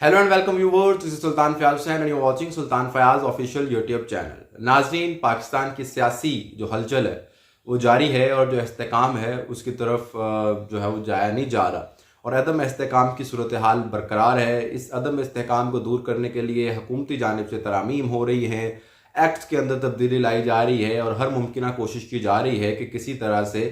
Hello and welcome viewers, this is Sultan Fayaz Hussain and you watching Sultan Fayaz official YouTube channel. नाजरीन, पाकिस्तान की सियासी जो हलचल है वो जारी है और जो इस्तेकाम है उसकी तरफ जो है वो जाया नहीं जा रहा और अदम इस्तेकाम की सूरत हाल बरकरार है। इस अदम इस्तेकाम को दूर करने के लिए हुकूमती जानिब से तरामीम हो रही हैं, एक्ट्स के अंदर तब्दीली लाई जा रही है और हर मुमकिन कोशिश की जा रही है कि किसी तरह से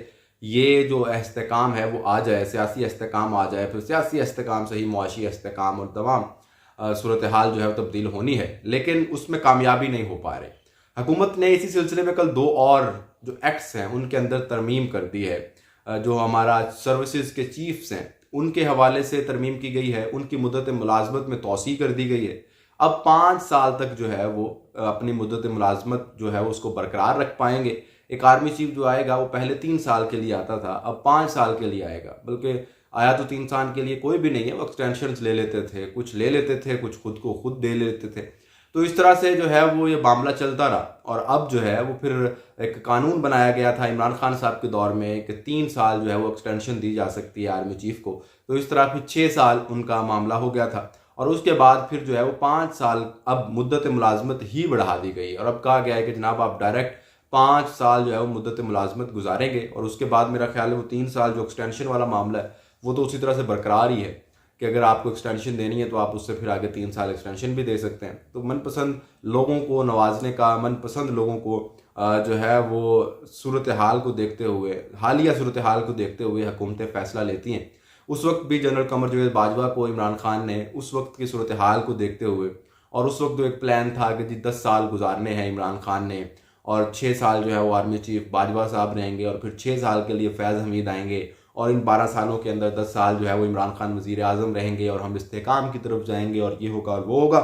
ये जो इस्तेकाम है वो आ जाए, सियासी इस्तेकाम आ जाए। फिर सियासी इस्तेकाम से ही मुआशी इस्तेकाम और तमाम सूरत हाल जो है वो तब्दील होनी है, लेकिन उसमें कामयाबी नहीं हो पा रही। हुकूमत ने इसी सिलसिले में कल दो और जो एक्ट्स हैं उनके अंदर तरमीम कर दी है। जो हमारा सर्विसेज के चीफ्स हैं उनके हवाले से तरमीम की गई है, उनकी मुद्दत मुलाजमत में तोसी कर दी गई है। अब 5 साल तक जो है वो अपनी मुद्दत मुलाजमत जो है वो उसको बरकरार रख पाएंगे। एक आर्मी चीफ जो आएगा वो पहले 3 साल के लिए आता था, अब 5 साल के लिए आएगा। बल्कि आया तो 3 साल के लिए कोई भी नहीं है, वो एक्सटेंशन ले लेते थे, कुछ ले लेते थे, कुछ खुद को खुद दे लेते थे। तो इस तरह से जो है वो ये मामला चलता रहा और अब जो है वो फिर एक कानून बनाया गया था इमरान खान साहब के दौर में कि 3 साल जो है वो एक्सटेंशन दी जा सकती है आर्मी चीफ को। तो इस तरह फिर 6 साल उनका मामला हो गया था और उसके बाद फिर जो है वो 5 साल अब मुद्दत मुलाजमत ही बढ़ा दी गई और अब कहा गया है कि जनाब आप डायरेक्ट 5 साल जो है वो मुद्दत मुलाजमत गुजारेंगे और उसके बाद मेरा ख्याल है वो 3 साल जो एक्सटेंशन वाला मामला है वो तो उसी तरह से बरकरार ही है कि अगर आपको एक्सटेंशन देनी है तो आप उससे फिर आगे 3 साल एक्सटेंशन भी दे सकते हैं। तो मनपसंद लोगों को नवाजने का, मनपसंद लोगों को जो है वो सूरत हाल को देखते हुए, हालिया सूरत हाल को देखते हुए हुकूमतें फ़ैसला लेती हैं। उस वक्त भी जनरल कमर जवेद बाजवा को इमरान खान ने उस वक्त की सूरत हाल को देखते हुए और उस वक्त जो एक प्लान था कि जी 10 साल गुजारने हैं इमरान खान ने और 6 साल जो है वो आर्मी चीफ बाजवा साहब रहेंगे और फिर 6 साल के लिए फैज़ हमीद आएंगे और इन 12 सालों के अंदर 10 साल जो है वो इमरान खान वज़ीर आज़म रहेंगे और हम इस्तेकाम की तरफ जाएंगे और ये होगा और वो होगा।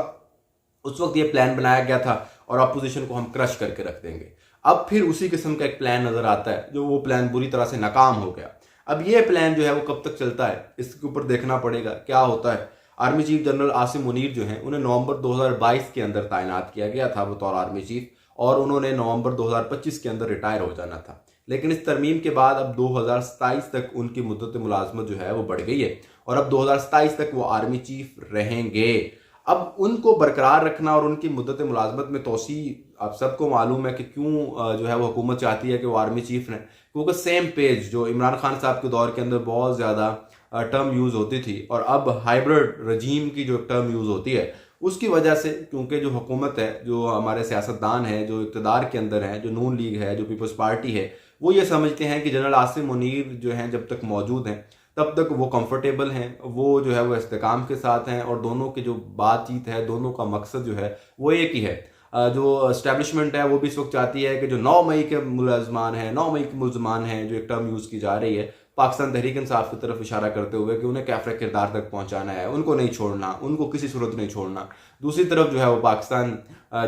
उस वक्त ये प्लान बनाया गया था और अपोजिशन को हम क्रश करके रख देंगे। अब फिर उसी किस्म का एक प्लान नज़र आता है जो वो प्लान बुरी तरह से नाकाम हो गया। अब ये प्लान जो है वो कब तक चलता है इसके ऊपर देखना पड़ेगा क्या होता है। Army chief general Asim Munir जो हैं उन्हें नवंबर 2022 के अंदर तैनात किया गया था बतौर आर्मी चीफ और उन्होंने नवंबर 2025 के अंदर रिटायर हो जाना था। लेकिन इस तरमीम के बाद अब 2027 तक उनकी मुद्दत मुलाजमत जो है वो बढ़ गई है और अब 2027 तक वो आर्मी चीफ रहेंगे। अब उनको बरकरार रखना और उनकी मुद्दत मुलाजमत में तोसी, अब सबको मालूम है कि क्यों जो है वो हुकूमत चाहती है कि वो आर्मी चीफ रहें, क्योंकि सेम पेज जो इमरान खान साहब के दौर के अंदर बहुत ज़्यादा टर्म यूज़ होती थी और अब हाइब्रिड रजीम की जो टर्म यूज़ होती है उसकी वजह से, क्योंकि जो हुकूमत है, जो हमारे सियासतदान हैं, जो इक़्तिदार के अंदर हैं, जो नून लीग है, जो पीपल्स पार्टी है, वो ये समझते हैं कि जनरल आसिम मुनीर जो हैं जब तक मौजूद हैं तब तक वो कंफर्टेबल हैं, वो जो है वो इस्तेकाम के साथ हैं और दोनों की जो बातचीत है, दोनों का मकसद जो है वो एक ही है। जो इस्टेब्लिशमेंट है वो भी इस वक्त चाहती है कि जो 9 मई के मुलजमान हैं, 9 मई के मुलजमान हैं, जो एक टर्म यूज़ की जा रही है पाकिस्तान तहरीक इंसाफ की तरफ इशारा करते हुए कि उन्हें कैफरे किरदार तक पहुंचाना है, उनको नहीं छोड़ना, उनको किसी सूरत नहीं छोड़ना। दूसरी तरफ जो है वो पाकिस्तान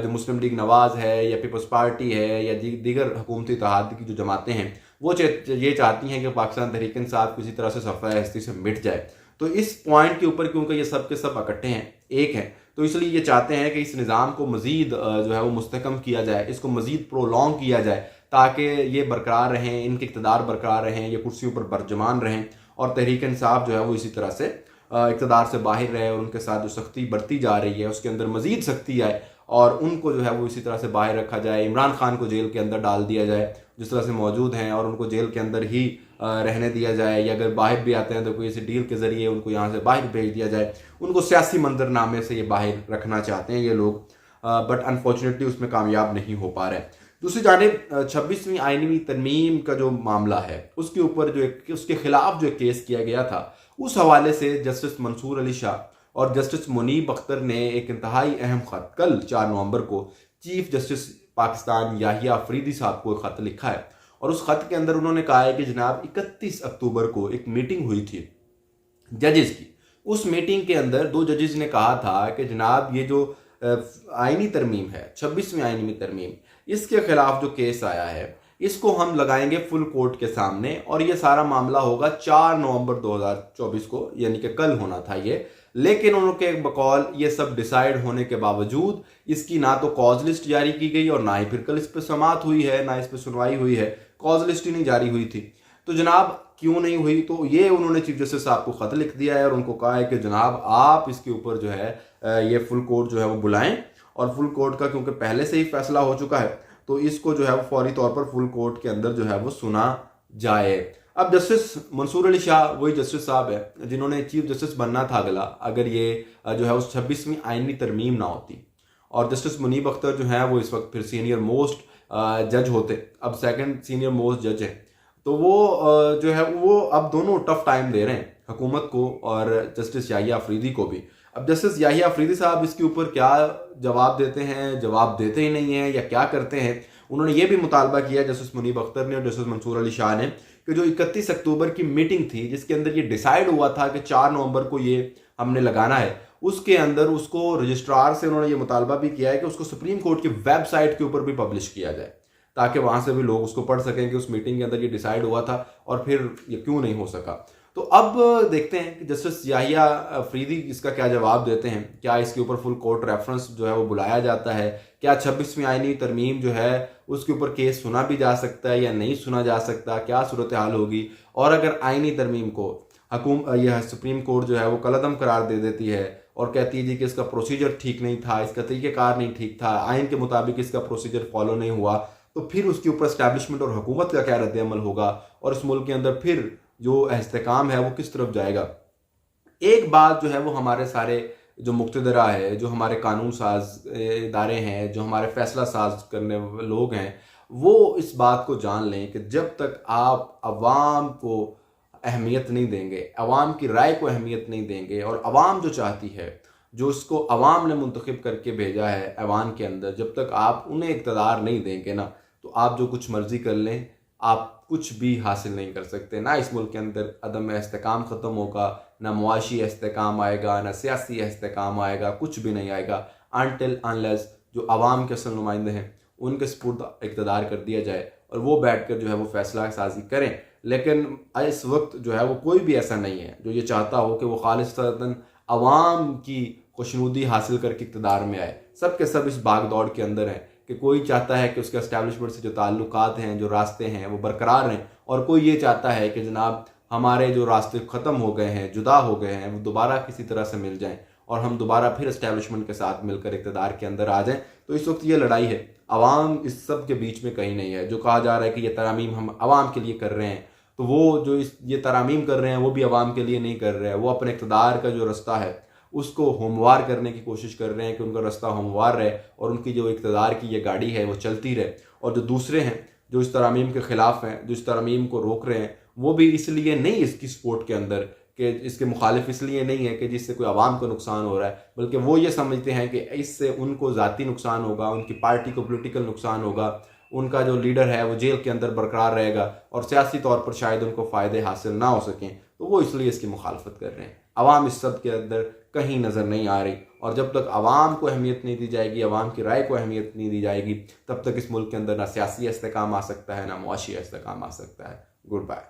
जो मुस्लिम लीग नवाज़ है या पीपल्स पार्टी है या दीगर हुकूमती इत्तेहाद की जो जमातें हैं वो ये चाहती हैं कि पाकिस्तान तहरीक इंसाफ किसी तरह से सफ़ाए हस्ती से मिट जाए। तो इस पॉइंट के ऊपर क्योंकि ये सब के सब इकट्ठे हैं, एक हैं, तो इसलिए ये चाहते हैं कि इस निज़ाम को मज़ीद जो है वो मुस्तकम किया जाए, इसको मज़ीद प्रोलॉन्ग किया जाए ताकि ये बरकरार रहें, इनके इक़्तिदार बरकरार रहें, ये कुर्सियों पर बरजमान रहें और तहरीक इंसाफ जो है वो इसी तरह से इक़्तिदार से बाहर रहे और उनके साथ जो सख्ती बरती जा रही है उसके अंदर मज़ीद सख्ती आए और उनको जो है वो इसी तरह से बाहर रखा जाए। इमरान खान को जेल के अंदर डाल दिया जाए जिस तरह से मौजूद हैं और उनको जेल के अंदर ही रहने दिया जाए, या अगर बाहर भी आते हैं तो कोई ऐसी डील के ज़रिए उनको यहाँ से बाहर भेज दिया जाए। उनको सियासी मंजरनामे से ये बाहर रखना चाहते हैं ये लोग, बट अनफॉर्चुनेटली उसमें कामयाब नहीं हो पा रहे हैं। दूसरी जानिब 26वीं आइनवी तरमीम का जो मामला है उसके ऊपर जो उसके खिलाफ जो केस किया गया था उस हवाले से जस्टिस मंसूर अली शाह और जस्टिस मुनीब अख्तर ने एक इंतहाई अहम ख़त कल 4 नवंबर को चीफ जस्टिस पाकिस्तान याहिया अफरीदी साहब को एक ख़त लिखा है और उस ख़त के अंदर उन्होंने कहा है कि जनाब 31 अक्टूबर को एक मीटिंग हुई थी जजेस की। उस मीटिंग के अंदर 2 जजेस ने कहा था कि जनाब ये जो आइनी तरमीम है, 26वीं आइनी तरमीम, इसके खिलाफ जो केस आया है इसको हम लगाएंगे फुल कोर्ट के सामने और ये सारा मामला होगा 4 नवंबर 2024 को, यानी कि कल होना था ये। लेकिन उनके बकौल ये सब डिसाइड होने के बावजूद इसकी ना तो कॉज लिस्ट जारी की गई और ना ही फिर कल इस पर समाअत हुई है, ना इस पर सुनवाई हुई है, कॉज लिस्ट ही नहीं जारी हुई थी। तो जनाब क्यों नहीं हुई, तो ये उन्होंने चीफ जस्टिस साहब को ख़त लिख दिया है और उनको कहा है कि जनाब आप इसके ऊपर जो है ये फुल कोर्ट जो है वो बुलाएं, और फुल कोर्ट का क्योंकि पहले से ही फैसला हो चुका है तो इसको जो है वो फौरी तौर पर फुल कोर्ट के अंदर जो है वो सुना जाए। अब जस्टिस मंसूर अली शाह वही जस्टिस साहब है जिन्होंने चीफ जस्टिस बनना था अगला, अगर ये जो है उस 26वीं आइनी तरमीम ना होती, और जस्टिस मुनीब अख्तर जो है वो इस वक्त फिर सीनियर मोस्ट जज होते, अब सेकंड सीनियर मोस्ट जज है, तो वो जो है वो अब दोनों टफ टाइम दे रहे हैं हुकूमत को और जस्टिस याहिया अफरीदी को भी। अब जस्टिस याहिया अफरीदी साहब इसके ऊपर क्या जवाब देते हैं, जवाब देते ही नहीं है या क्या करते हैं। उन्होंने ये भी मुतालबा किया जस्टिस मुनीब अख्तर ने और जस्टिस मंसूर अली शाह ने कि जो 31 अक्टूबर की मीटिंग थी जिसके अंदर ये डिसाइड हुआ था कि 4 नवंबर को ये हमने लगाना है, उसके अंदर उसको रजिस्ट्रार से उन्होंने ये मुतालबा भी किया है कि उसको सुप्रीम कोर्ट की वेबसाइट के ऊपर भी पब्लिश किया जाए ताकि वहां से भी लोग उसको पढ़ सकें कि उस मीटिंग के अंदर ये डिसाइड हुआ था और फिर ये क्यों नहीं हो सका। तो अब देखते हैं कि जस्टिस याहिया अफरीदी इसका क्या जवाब देते हैं, क्या इसके ऊपर फुल कोर्ट रेफरेंस जो है वो बुलाया जाता है, क्या 26वीं आईनी तरमीम जो है उसके ऊपर केस सुना भी जा सकता है या नहीं सुना जा सकता, क्या सूरत हाल होगी, और अगर आईनी तरमीम को यह सुप्रीम कोर्ट जो है वो कलअदम करार दे देती है और कहती है जी कि इसका प्रोसीजर ठीक नहीं था, इसका तरीक़ेकार नहीं ठीक था, आइन के मुताबिक इसका प्रोसीजर फॉलो नहीं हुआ, तो फिर उसके ऊपर एस्टैब्लिशमेंट और हुकूमत का क्या रद्द-ए-अमल होगा और इस मुल्क के अंदर फिर जो इस्तेकाम है वो किस तरफ जाएगा। एक बात जो है वो हमारे सारे जो मुक्तदरा है, जो हमारे कानून साज इदारे हैं, जो हमारे फैसला साज करने लोग हैं, वो इस बात को जान लें कि जब तक आप अवाम को अहमियत नहीं देंगे, अवाम की राय को अहमियत नहीं देंगे, और अवाम जो चाहती है, जो उसको अवाम ने मुंतखब करके भेजा है ऐवान के अंदर, जब तक आप उन्हें इक़्तिदार नहीं देंगे ना, तो आप जो कुछ मर्जी कर लें, आप कुछ भी हासिल नहीं कर सकते। ना इस मुल्क के अंदर अदम इस्तेकाम ख़त्म होगा, ना मुआशी इस्तेकाम आएगा, ना सियासी इस्तेकाम आएगा, कुछ भी नहीं आएगा अनटिल अनलेस जो अवाम के असल नुमाइंदे हैं उनके सपुर्द इक़्तिदार कर दिया जाए और वो बैठ कर जो है वो फैसला साजी करें। लेकिन इस वक्त जो है वो कोई भी ऐसा नहीं है जो ये चाहता हो कि वो खालिस्तन अवाम की खुशनुदी हासिल करके इक़्तिदार में आए। सब के सब इस भाग दौड़ के अंदर हैं कि कोई चाहता है कि उसके एस्टैब्लिशमेंट से जो ताल्लुकात हैं, जो रास्ते हैं वो बरकरार रहें, और कोई ये चाहता है कि जनाब हमारे जो रास्ते ख़त्म हो गए हैं, जुदा हो गए हैं, वो दोबारा किसी तरह से मिल जाएं और हम दोबारा फिर एस्टैब्लिशमेंट के साथ मिलकर इक़्तिदार के अंदर आ जाएं। तो इस वक्त ये लड़ाई है, अवाम इस सब के बीच में कहीं नहीं है। जो कहा जा रहा है कि ये तरामीम हम अवाम के लिए कर रहे हैं, तो वो जो ये तरामीम कर रहे हैं वो भी अवाम के लिए नहीं कर रहे हैं, वो अपने इक़्तिदार का जो रास्ता है उसको हमवार करने की कोशिश कर रहे हैं कि उनका रास्ता हमवार रहे और उनकी जो इक़्तिदार की ये गाड़ी है वो चलती रहे। और जो दूसरे हैं जो इस तरामीम के ख़िलाफ़ हैं, जो इस तरामीम को रोक रहे हैं, वो भी इसलिए नहीं इसकी सपोर्ट के अंदर कि इसके मुखालिफ इसलिए नहीं है कि जिससे कोई आवाम को नुकसान हो रहा है, बल्कि वो ये समझते हैं कि इससे उनको ज़ाती नुकसान होगा, उनकी पार्टी को पोलिटिकल नुकसान होगा, उनका जो लीडर है वो जेल के अंदर बरकरार रहेगा और सियासी तौर पर शायद उनको फ़ायदे हासिल ना हो सकें, तो वो इसलिए इसकी मुखालफत कर रहे हैं। अवाम इस सब के अंदर कहीं नज़र नहीं आ रही, और जब तक अवाम को अहमियत नहीं दी जाएगी, अवाम की राय को अहमियत नहीं दी जाएगी, तब तक इस मुल्क के अंदर ना सियासी इस्तेकाम आ सकता है, ना मुआशी इस्तेकाम आ सकता है। Good bye.